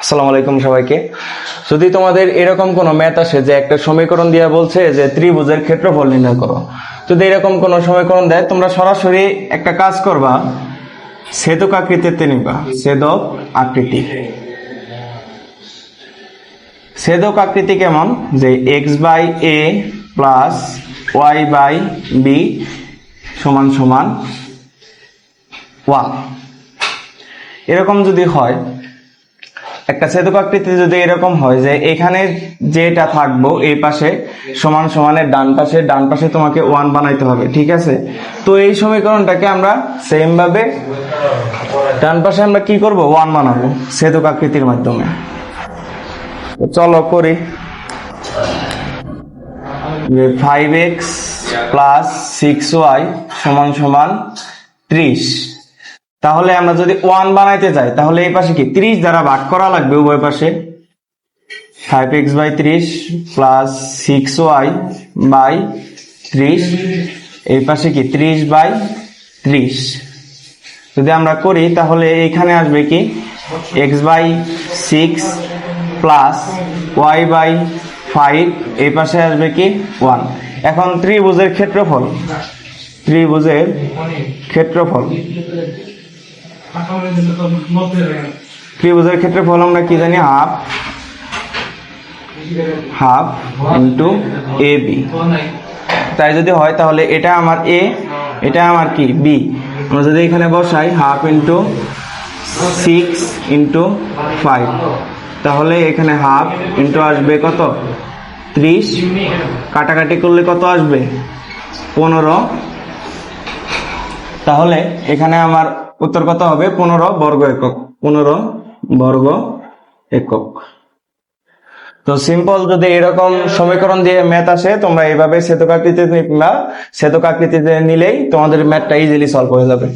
আসসালামু আলাইকুম সবাইকে। যদি তোমাদের এরকম কোনো ম্যাথ আসে যে একটা সমীকরণ দিয়ে বলছে যে ত্রিভুজের ক্ষেত্রফল নির্ণয় করো, যদি এরকম কোনো সমীকরণ দেয় তোমরা সরাসরি একটা কাজ করবা, ছেদক আকৃতিতে নিবা। ছেদক আকৃতি, ছেদক আকৃতি কেমন, যে x by a plus y by b সমান সমান 1। এরকম যদি হয়, একটা ছেদক আকৃতি যদি এরকম হয় যে এখানে যেটা থাকবো এই পাশে সমান সমানের ডান পাশে তোমাকে 1 বানাইতে হবে, ঠিক আছে? তো এই সমীকরণটাকে আমরা সেম ভাবে ডান পাশে আমরা কি করব, 1 বানাবো ছেদক আকৃতির মাধ্যমে। তো চলো করি। যে 5x প্লাস 6y সমান সমান 30। তাহলে আমরা যদি 1 বানাইতে যাই তাহলে এই পাশে কি 30 দ্বারা ভাগ করা লাগবে উভয় পাশে। 5x by 30 plus 6y by 30, এই পাশে কি 30 বাই 30। যদি আমরা করি তাহলে এখানে আসবে কি x by 6 plus y by 5, এই পাশে আসবে কি 1। এখন ত্রিভুজের ক্ষেত্রফল, ত্রিভুজের ক্ষেত্রফল ত্রিভুজের ক্ষেত্রফল আমরা কি জানি, হাফ ইন্টু এ বি। তাই যদি হয় তাহলে এটা আমার এ, এটা আমার কি বি। আমরা যদি এখানে বসাই হাফ ইন্টু 6 ইন্টু 5, তাহলে এখানে হাফ ইন্টু আসবে কত 30, কাটাকাটি করলে কত আসবে 15। তাহলে এখানে আমার উত্তর কত হবে, 15 বর্গ একক, 15 বর্গ একক। তো সিম্পল যদি এরকম সমীকরণ দিয়ে ম্যাথ আসে তোমরা এইভাবে ছেদক আকৃতিতে নিবা, ছেদক আকৃতিতে নিলেই তোমাদের ম্যাথটা ইজিলি সলভ হয়ে যাবে।